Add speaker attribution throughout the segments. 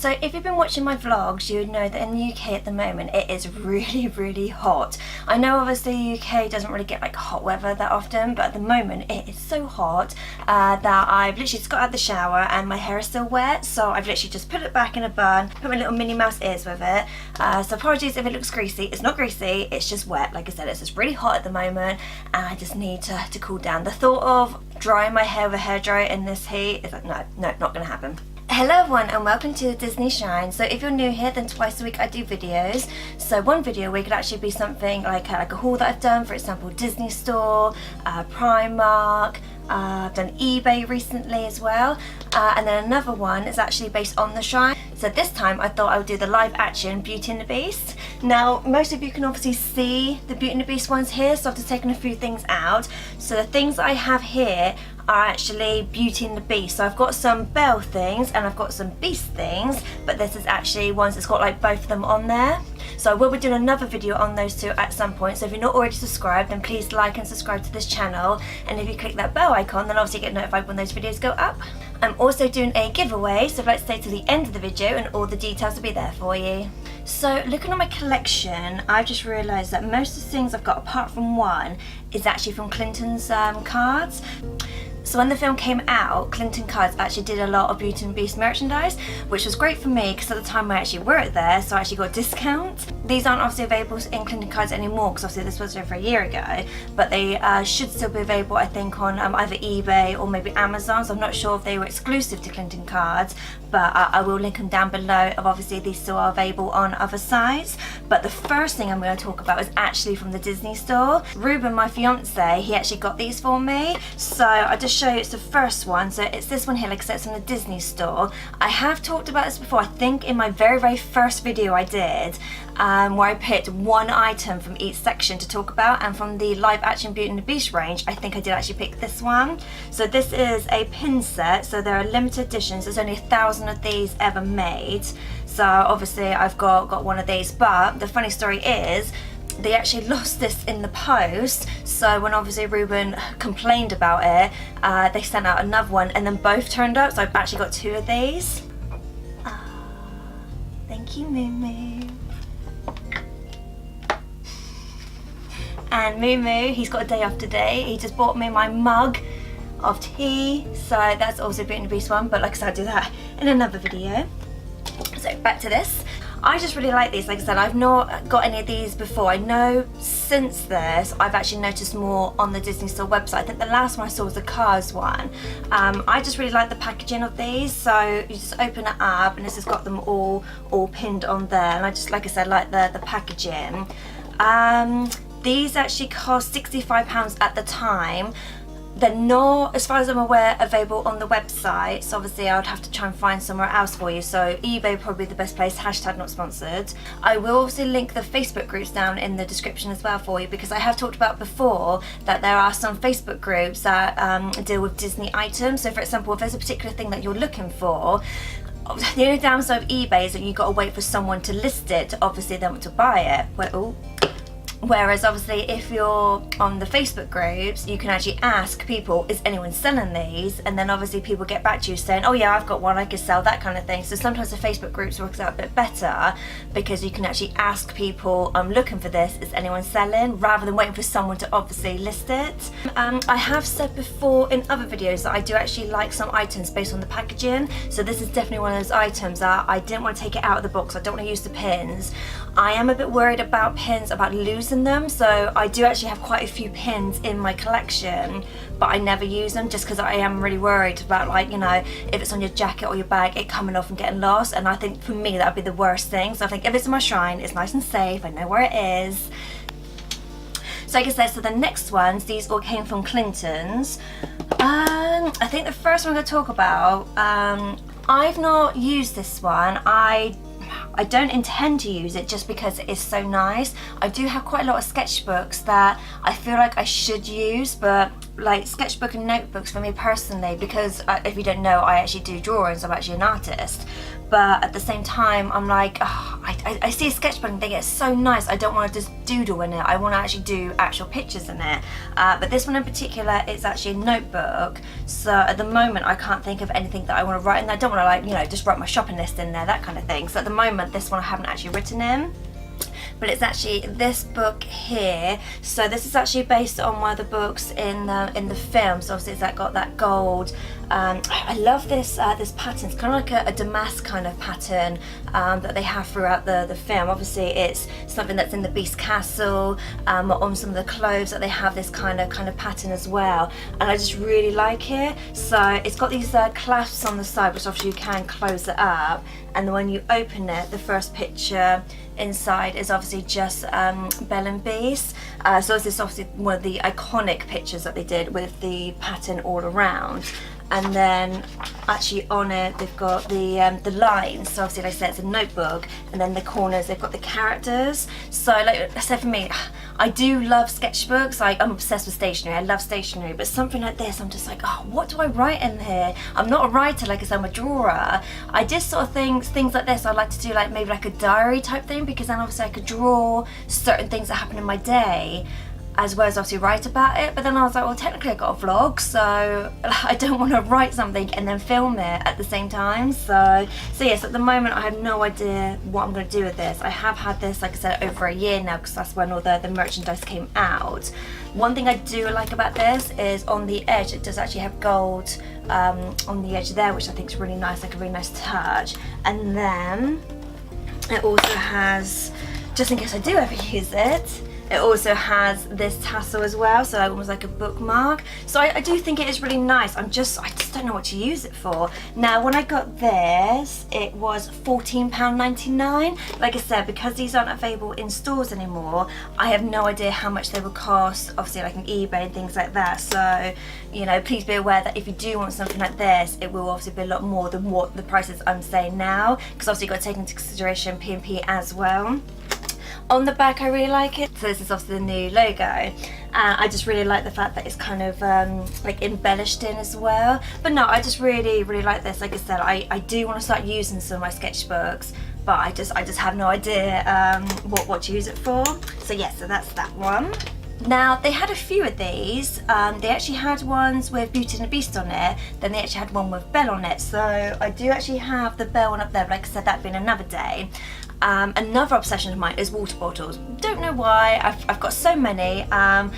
Speaker 1: So if you've been watching my vlogs, you would know that in the UK at the moment it is really hot. I know obviously the UK doesn't really get like hot weather that often, but at the moment it is so hot that I've literally just got out of the shower and my hair is still wet, so I've literally just put it back in a bun, put my little Minnie Mouse ears with it. So apologies if it looks greasy. It's not greasy, it's just wet. Like I said, it's just really hot at the moment and I just need to cool down. The thought of drying my hair with a hairdryer in this heat is like, no, not gonna happen. Hello everyone and welcome to Disney Shine. So if you're new here, then twice a week I do videos. So one video a week could actually be something like a haul that I've done, for example Disney Store, Primark, I've done eBay recently as well, and then another one is actually based on the Shine. So this time I thought I would do the live action Beauty and the Beast. Now most of you can obviously see the Beauty and the Beast ones here, so I've just taken a few things out. So the things I have here are actually Beauty and the Beast. So I've got some Belle things and I've got some Beast things, but this is actually ones that's got like both of them on there. So I will be doing another video on those two at some point, so if you're not already subscribed then please like and subscribe to this channel, and if you click that bell icon then obviously you get notified when those videos go up. I'm also doing a giveaway, so let's stay to the end of the video and all the details will be there for you. So looking at my collection, I've just realised that most of the things I've got apart from one is actually from Clinton's cards. So when the film came out, Clinton Cards actually did a lot of Beauty and Beast merchandise, which was great for me because at the time I actually worked there, so I actually got a discount. These aren't obviously available in Clinton Cards anymore because obviously this was over a year ago, but they should still be available I think on either eBay or maybe Amazon, so I'm not sure if they were exclusive to Clinton Cards, but I will link them down below. Obviously these still are available on other sites, but the first thing I'm going to talk about is actually from the Disney Store. Ruben, my fiance, he actually got these for me, so I just show you it's the first one. So it's this one here, like I said, it's from the Disney Store. I have talked about this before, I think in my very first video I did, where I picked one item from each section to talk about, and from the live action Beauty and the Beast range I think I did actually pick this one. So this is a pin set, so there are limited editions, there's only 1,000 of these ever made, so obviously I've got one of these, but the funny story is they actually lost this in the post, so when obviously Ruben complained about it, they sent out another one and then both turned up, so I've actually got two of these. Thank you, Moo Moo. And Moo Moo, he's got a day off today. He just bought me my mug of tea, so that's also Beauty and the Beast one, but like I said, I'll do that in another video. So back to this. I just really like these. Like I said, I've not got any of these before. I know since this I've actually noticed more on the Disney Store website. I think the last one I saw was the Cars one. I just really like the packaging of these, so you just open it up and it's just got them all pinned on there, and I just, like I said, like the packaging. These actually cost £65 at the time. They're not, as far as I'm aware, available on the website, so obviously I would have to try and find somewhere else for you, so eBay probably the best place, hashtag not sponsored. I will also link the Facebook groups down in the description as well for you, because I have talked about before that there are some Facebook groups that deal with Disney items. So for example, if there's a particular thing that you're looking for, the only downside of eBay is that you've got to wait for someone to list it to obviously then to buy it. Whereas obviously if you're on the Facebook groups, you can actually ask people, is anyone selling these? And then obviously people get back to you saying, oh yeah, I've got one, I could sell, that kind of thing. So sometimes the Facebook groups works out a bit better because you can actually ask people, I'm looking for this, is anyone selling? Rather than waiting for someone to obviously list it. I have said before in other videos that I do actually like some items based on the packaging. So this is definitely one of those items that I didn't want to take it out of the box, I don't want to use the pins. I am a bit worried about pins, about losing them, so I do actually have quite a few pins in my collection, but I never use them just because I am really worried about, like, you know, if it's on your jacket or your bag, it coming off and getting lost, and I think for me that would be the worst thing. So I think if it's in my Shrine, it's nice and safe, I know where it is. So like I said, so the next ones, these all came from Clinton's. I think the first one I'm going to talk about, I've not used this one. I don't intend to use it just because it is so nice. I do have quite a lot of sketchbooks that I feel like I should use, but like sketchbook and notebooks for me personally, because if you don't know, I actually do drawings, I'm actually an artist. but at the same time I'm like, oh, I see a sketchbook and think it's so nice, I don't want to just doodle in it, I want to actually do actual pictures in it. But this one in particular, it's actually a notebook, so at the moment I can't think of anything that I want to write in there. I don't want to, like, you know, just write my shopping list in there, that kind of thing. So at the moment this one I haven't actually written in. But it's actually this book here. So this is actually based on one of the books in the film. So obviously it's got that gold. I love this this pattern. It's kind of like a damask kind of pattern that they have throughout the film. Obviously it's something that's in the Beast Castle, on some of the clothes that they have this kind of pattern as well. And I just really like it. So it's got these clasps on the side, which obviously you can close it up. And then when you open it, the first picture inside is obviously just B&tB's. So this is obviously one of the iconic pictures that they did with the pattern all around. And then actually on it they've got the lines. So obviously, like I said, it's a notebook, and then the corners they've got the characters. So like I said, for me, I do love sketchbooks. I'm obsessed with stationery. I love stationery, but something like this, I'm just like, oh, what do I write in here? I'm not a writer, like I said, I'm a drawer. I just sort of things like this I like to do, like maybe like a diary type thing, because then obviously I could draw certain things that happen in my day, as well as obviously write about it. But then I was like, well, technically I got a vlog, so I don't want to write something and then film it at the same time. So yes, at the moment I have no idea what I'm going to do with this. I have had this, like I said, over a year now, because that's when all the merchandise came out. One thing I do like about this is on the edge it does actually have gold on the edge there, which I think is really nice, like a really nice touch. And then it also has, just in case I do ever use it, it also has this tassel as well, so almost like a bookmark. So I do think it is really nice. I just don't know what to use it for. Now, when I got this, it was £14.99. Like I said, because these aren't available in stores anymore, I have no idea how much they would cost, obviously like on eBay and things like that. So, you know, please be aware that if you do want something like this, it will obviously be a lot more than what the prices I'm saying now, because obviously you've got to take into consideration B&tB as well. On the back I really like it. So this is obviously the new logo. I just really like the fact that it's kind of like embellished in as well. But no, I just really like this. Like I said, I do want to start using some of my sketchbooks, but I just have no idea what to use it for. So yeah, so that's that one. Now, they had a few of these. They actually had ones with Beauty and the Beast on it, then they actually had one with Belle on it. So I do actually have the Belle one up there, but like I said, that'd been another day. Another obsession of mine is water bottles. Don't know why, I've got so many. I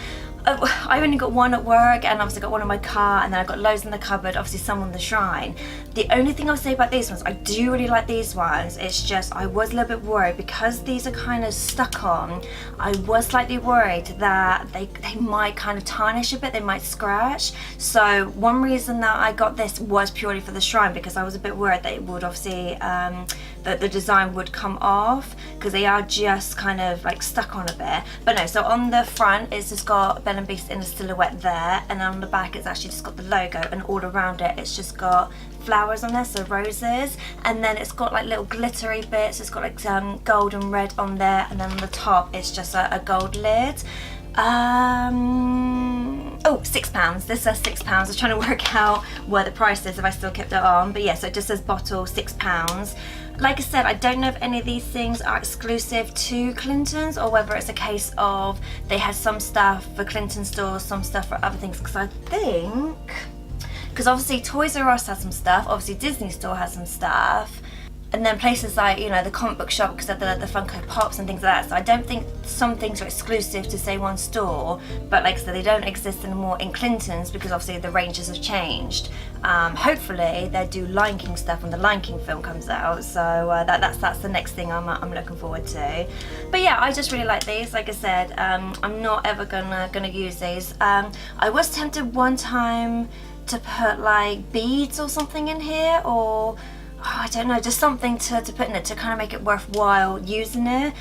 Speaker 1: only got one at work, and obviously got one in my car, and then I've got loads in the cupboard, obviously some on the shrine. The only thing I'll say about these ones, I do really like these ones, it's just I was a little bit worried because these are kind of stuck on. I was slightly worried that they might kind of tarnish a bit, they might scratch. So one reason that I got this was purely for the shrine, because I was a bit worried that it would obviously that the design would come off, because they are just kind of like stuck on a bit. But no, so on the front it's just got B&tB in a silhouette there, and on the back it's actually just got the logo, and all around it it's just got flowers on there, so roses, and then it's got like little glittery bits. It's got like gold and red on there, and then on the top it's just a gold lid. Oh, £6. This says £6. I was trying to work out where the price is if I still kept it on, but yeah, so it just says bottle £6. Like I said, I don't know if any of these things are exclusive to Clinton's, or whether it's a case of they had some stuff for Clinton stores, some stuff for other things, because I think, because obviously Toys R Us has some stuff, obviously Disney Store has some stuff, and then places like, you know, the comic book shop, because of the Funko Pops and things like that. So I don't think some things are exclusive to, say, one store, but like I said, they don't exist anymore in Clinton's, because obviously the ranges have changed. Hopefully they'll do Lion King stuff when the Lion King film comes out, so that's the next thing I'm looking forward to. But yeah, I just really like these. Like I said, I'm not ever gonna use these. I was tempted one time to put like beads or something in here, or I don't know, just something to put in it to kind of make it worthwhile using it.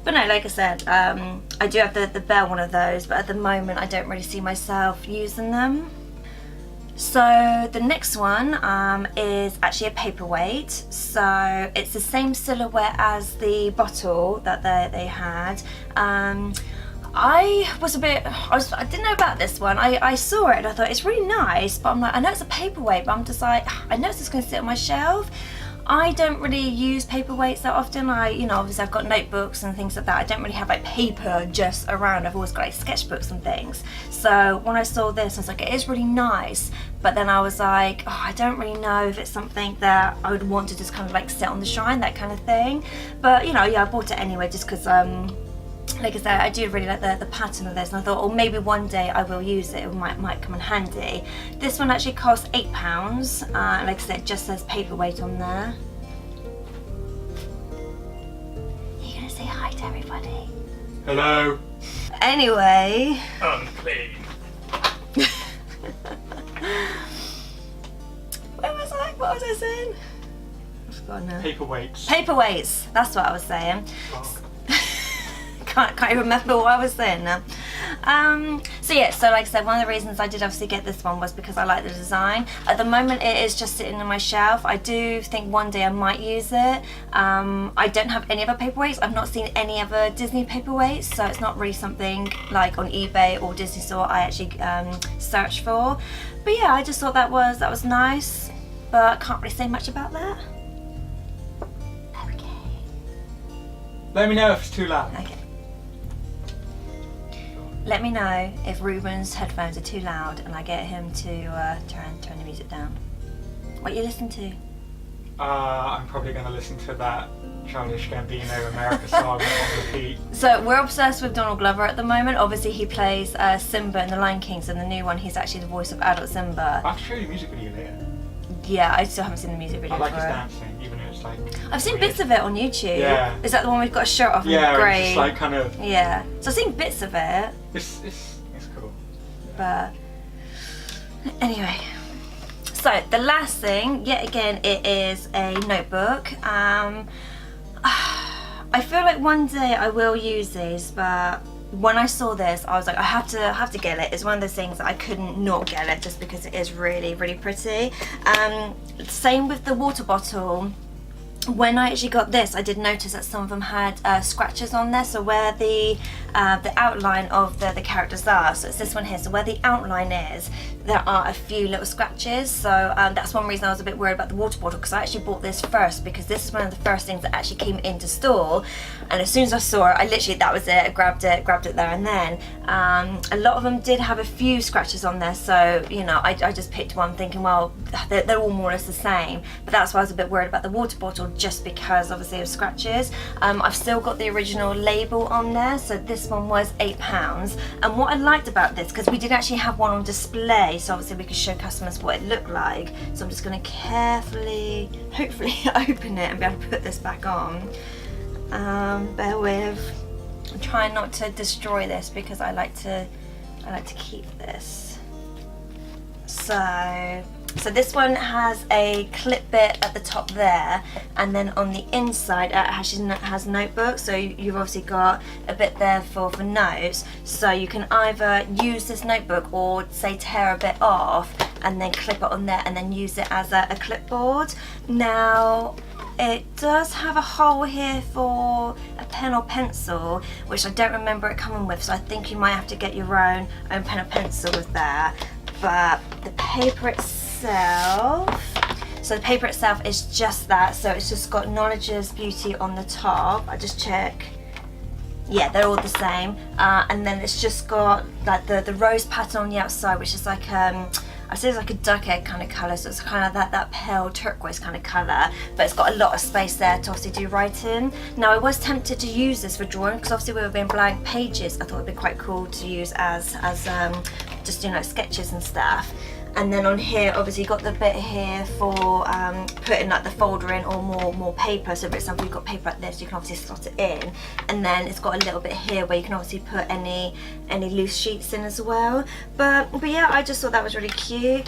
Speaker 1: But no, like I said, I do have the Belle one of those, but at the moment I don't really see myself using them. So the next one is actually a paperweight. So it's the same silhouette as the bottle that they had. I didn't know about this one. I saw it and I thought it's really nice, but I'm like, I know it's a paperweight, but I'm just like, I know it's just going to sit on my shelf. I don't really use paperweights that often. Obviously I've got notebooks and things like that. I don't really have like paper just around. I've always got like sketchbooks and things. So when I saw this, I was like, it is really nice. But then I was like, oh, I don't really know if it's something that I would want to just kind of like sit on the shrine, that kind of thing. But yeah, I bought it anyway just because like I said, I do really like the pattern of this, and I thought, oh, maybe one day I will use it. It might come in handy. This one actually cost £8. Like I said, it just says paperweight on there. You're gonna say hi to everybody.
Speaker 2: Hello.
Speaker 1: Anyway.
Speaker 2: Unclean.
Speaker 1: Where was I? What was I saying? I forgot now.
Speaker 2: Paperweights.
Speaker 1: Paperweights. That's what I was saying.
Speaker 2: Oh.
Speaker 1: Can't even remember what I was saying now. So yeah, so like I said, one of the reasons I did obviously get this one was because I like the design. At the moment it is just sitting on my shelf. I do think one day I might use it. I don't have any other paperweights. I've not seen any other Disney paperweights, so it's not really something like on eBay or Disney Store I actually searched for. But yeah, I just thought that was nice, but I can't really say much about that. Okay.
Speaker 2: Let me know if it's too loud.
Speaker 1: Okay. Let me know if Ruben's headphones are too loud and I get him to turn the music down. What you listen to?
Speaker 2: I'm probably going to listen to that Childish Gambino America song on repeat.
Speaker 1: So we're obsessed with Donald Glover at the moment. Obviously he plays Simba in The Lion King, so in the new one he's actually the voice of adult Simba.
Speaker 2: I have to show you the music video later.
Speaker 1: Yeah, I still haven't seen the music video
Speaker 2: I like
Speaker 1: for
Speaker 2: his
Speaker 1: it.
Speaker 2: dancing, even though it's like...
Speaker 1: I've seen
Speaker 2: weird.
Speaker 1: bits of it on YouTube.
Speaker 2: Yeah.
Speaker 1: Is that the one we've got a shirt off
Speaker 2: Yeah,
Speaker 1: and
Speaker 2: it's
Speaker 1: grey?
Speaker 2: just like kind of...
Speaker 1: Yeah. So I've seen bits of it.
Speaker 2: It's cool.
Speaker 1: But anyway, so the last thing, yet again, it is a notebook. I feel like one day I will use these, but when I saw this, I was like, I have to get it. It's one of those things that I couldn't not get it just because it is really, really pretty. Same with the water bottle. When I actually got this, I did notice that some of them had scratches on there. So where the outline of the characters are, so it's this one here. So where the outline is, there are a few little scratches. So that's one reason I was a bit worried about the water bottle, because I actually bought this first because this is one of the first things that actually came into store. And as soon as I saw it, I literally, that was it. I grabbed it there and then. A lot of them did have a few scratches on there. So I just picked one, thinking, well, they're all more or less the same. But that's why I was a bit worried about the water bottle, just because obviously of scratches. I've still got the original label on there, so this one was £8. And what I liked about this, because we did actually have one on display, so obviously we could show customers what it looked like. So I'm just going to carefully, hopefully open it and be able to put this back on. Bear with. I'm trying not to destroy this because I like to keep this. So this one has a clip bit at the top there, and then on the inside it has notebooks, so you've obviously got a bit there for notes, so you can either use this notebook or say tear a bit off and then clip it on there and then use it as a clipboard. Now it does have a hole here for a pen or pencil, which I don't remember it coming with, so I think you might have to get your own pen or pencil with that. But the paper itself, so the paper itself is just that, so it's just got Knowledge is Beauty on the top. I just check, yeah, they're all the same, and then it's just got like the rose pattern on the outside, which is like I say it's like a duck egg kind of colour, so it's kind of that pale turquoise kind of colour, but it's got a lot of space there to obviously do writing. Now I was tempted to use this for drawing, because obviously we were being blank pages. I thought it'd be quite cool to use as just doing like sketches and stuff. And then on here, obviously, you've got the bit here for putting like the folder in or more paper. So for example, you've got paper like this, you can obviously slot it in. And then it's got a little bit here where you can obviously put any loose sheets in as well. But yeah, I just thought that was really cute.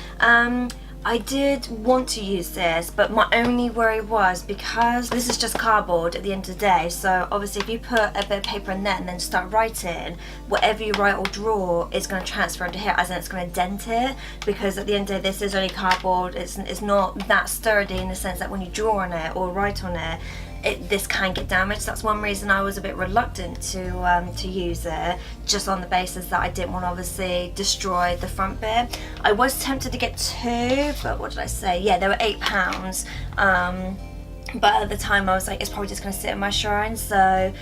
Speaker 1: I did want to use this, but my only worry was, because this is just cardboard at the end of the day, so obviously if you put a bit of paper in there and then start writing, whatever you write or draw is going to transfer into here, as in it's going to dent it, because at the end of the day this is only cardboard. It's not that sturdy in the sense that when you draw on it or write on it, this can get damaged. That's one reason I was a bit reluctant to use it, just on the basis that I didn't want to obviously destroy the front bit. I was tempted to get two, but what did I say? Yeah, they were £8. but at the time I was like, it's probably just going to sit in my shrine, so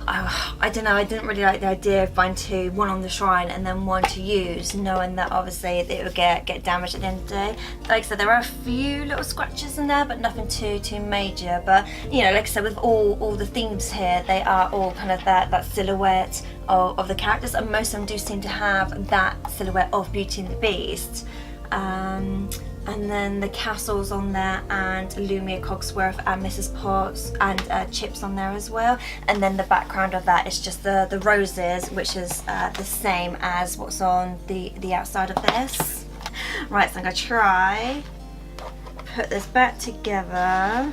Speaker 1: I don't know, I didn't really like the idea of buying two, one on the shrine and then one to use, knowing that obviously it would get damaged at the end of the day. Like I said, there are a few little scratches in there, but nothing too major. But you know, like I said, with all the themes here, they are all kind of that silhouette of the characters, and most of them do seem to have that silhouette of Beauty and the Beast. And then the castles on there, and Lumia Cogsworth and Mrs. Potts, and Chips on there as well. And then the background of that is just the roses, which is the same as what's on the outside of this. Right, so I'm gonna try put this back together.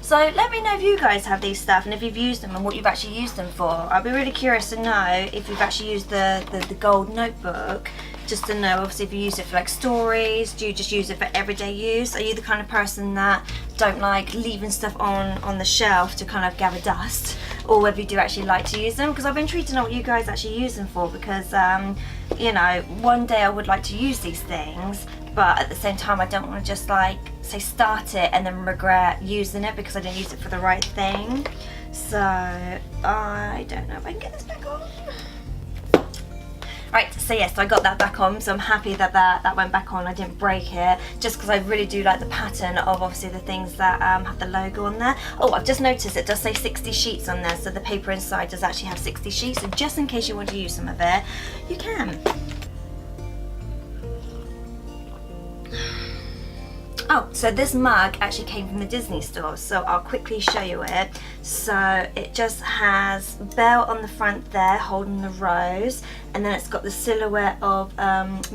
Speaker 1: So let me know if you guys have these stuff and if you've used them and what you've actually used them for. I'd be really curious to know if you've actually used the gold notebook. Just to know, obviously, if you use it for like stories, do you just use it for everyday use? Are you the kind of person that don't like leaving stuff on the shelf to kind of gather dust, or whether you do actually like to use them? Because I've been intrigued to know what you guys actually use them for, because you know, one day I would like to use these things, but at the same time I don't want to just like say start it and then regret using it because I didn't use it for the right thing. So I don't know if I can get this back on. Right, so yes, I got that back on, so I'm happy that went back on. I didn't break it, just because I really do like the pattern of obviously the things that have the logo on there. Oh, I've just noticed it does say 60 sheets on there, so the paper inside does actually have 60 sheets, so just in case you want to use some of it, you can. Oh, so this mug actually came from the Disney store, so I'll quickly show you it. So it just has Belle on the front there holding the rose, and then it's got the silhouette of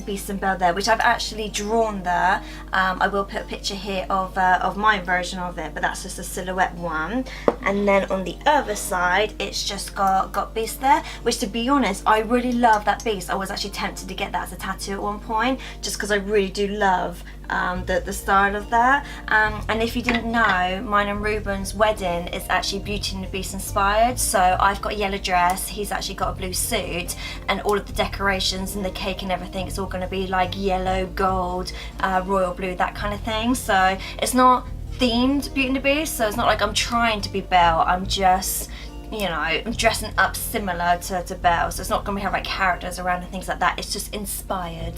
Speaker 1: Beast and Belle there, which I've actually drawn there. I will put a picture here of my version of it, but that's just a silhouette one. And then on the other side, it's just got Beast there, which, to be honest, I really love that Beast. I was actually tempted to get that as a tattoo at one point, just because I really do love the style of that. And if you didn't know, mine and Ruben's wedding is actually Beauty and the Beast inspired. So I've got a yellow dress, he's actually got a blue suit, and all of the decorations and the cake and everything, it's all going to be like yellow, gold, royal blue, that kind of thing. So it's not themed Beauty and the Beast, so it's not like I'm trying to be Belle, I'm just, you know, I'm dressing up similar to Belle, so it's not going to have like characters around and things like that, it's just inspired.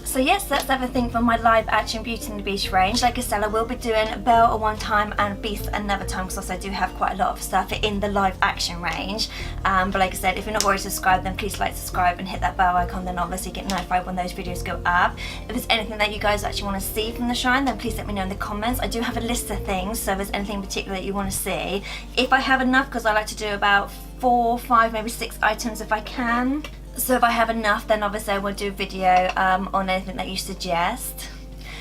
Speaker 1: So yes, that's everything from my live action Beauty and the Beast range. Like I said, I will be doing Belle at one time and Beast another time, because also I do have quite a lot of stuff in the live action range. But like I said, if you're not already subscribed, then please like, subscribe and hit that bell icon, then obviously get notified when those videos go up. If there's anything that you guys actually want to see from the shrine, then please let me know in the comments. I do have a list of things, so if there's anything in particular that you want to see. If I have enough, because I like to do about 4, 5, maybe 6 items if I can. So if I have enough, then obviously I will do a video on anything that you suggest.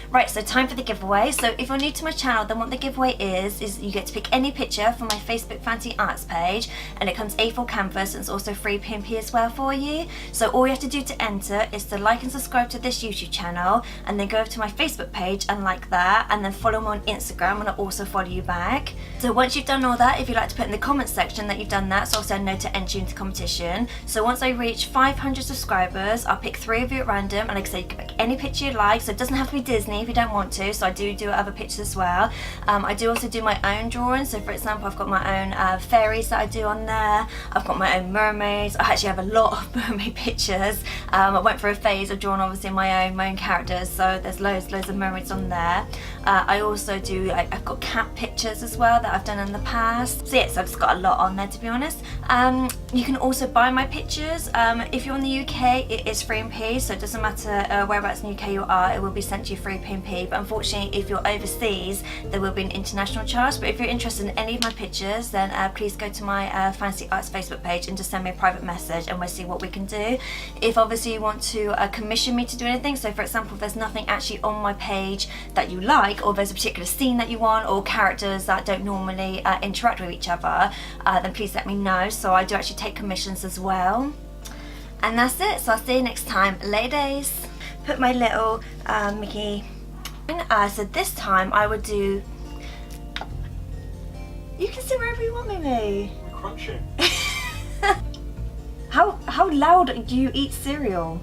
Speaker 1: Right, so time for the giveaway. So if you're new to my channel, then what the giveaway is you get to pick any picture from my Facebook Fancy Arts page, and it comes A4 canvas, and it's also free P&P as well for you. So all you have to do to enter is to like and subscribe to this YouTube channel, and then go over to my Facebook page and like that, and then follow me on Instagram, and I'll also follow you back. So once you've done all that, if you'd like to put in the comment section that you've done that, so also I know to enter you into competition. So once I reach 500 subscribers, I'll pick 3 of you at random, and like I say, you can pick any picture you like, so it doesn't have to be Disney if you don't want to, so I do other pictures as well. I do also do my own drawings, so for example, I've got my own fairies that I do on there, I've got my own mermaids, I actually have a lot of mermaid pictures. I went through a phase of drawing obviously my own characters, so there's loads of mermaids on there. I also do, I've got cat pictures as well that I've done in the past. So yeah, so I've just got a lot on there, to be honest. You can also buy my pictures. If you're in the UK, it is free P&P, so it doesn't matter whereabouts in the UK you are, it will be sent to you free P&P. But unfortunately, if you're overseas, there will be an international charge. But if you're interested in any of my pictures, then please go to my Fancy Arts Facebook page and just send me a private message, and we'll see what we can do. If obviously you want to commission me to do anything, so for example, if there's nothing actually on my page that you like, or there's a particular scene that you want, or characters that don't normally interact with each other, then please let me know. So I do actually take commissions as well. And that's it, so I'll see you next time. Ladies, put my little Mickey. So this time I would do. You can sit wherever you want, Mimi.
Speaker 2: I'm crunching.
Speaker 1: How loud do you eat cereal?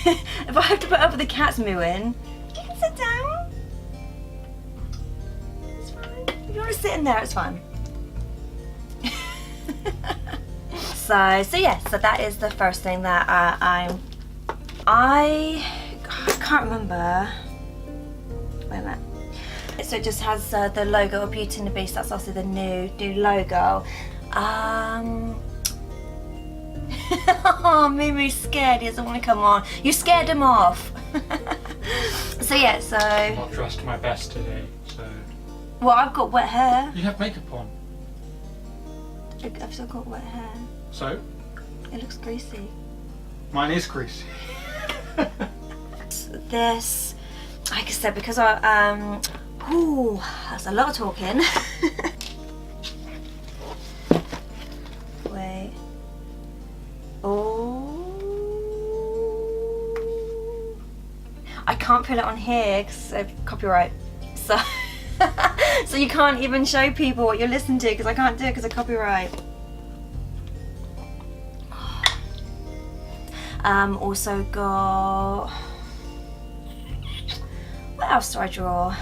Speaker 1: If I have to put up with the cats mooing, you can sit down. you want to sit in there, it's fine. So yeah, so that is the first thing that I can't remember. Wait a minute. So it just has the logo of Beauty and the Beast. That's also the new logo. Oh, Mumu's scared. He doesn't want to come on. You scared him off. So yeah, so.
Speaker 2: I'm not dressed my best today, so.
Speaker 1: Well, I've got wet hair.
Speaker 2: You have makeup on.
Speaker 1: I've still got wet hair.
Speaker 2: So?
Speaker 1: It looks greasy.
Speaker 2: Mine is greasy.
Speaker 1: This, like I said, because ooh, that's a lot of talking. Wait. Oh. I can't put it on here because of copyright. So, so you can't even show people what you're listening to because I can't do it because of copyright. Also got, what else do I draw?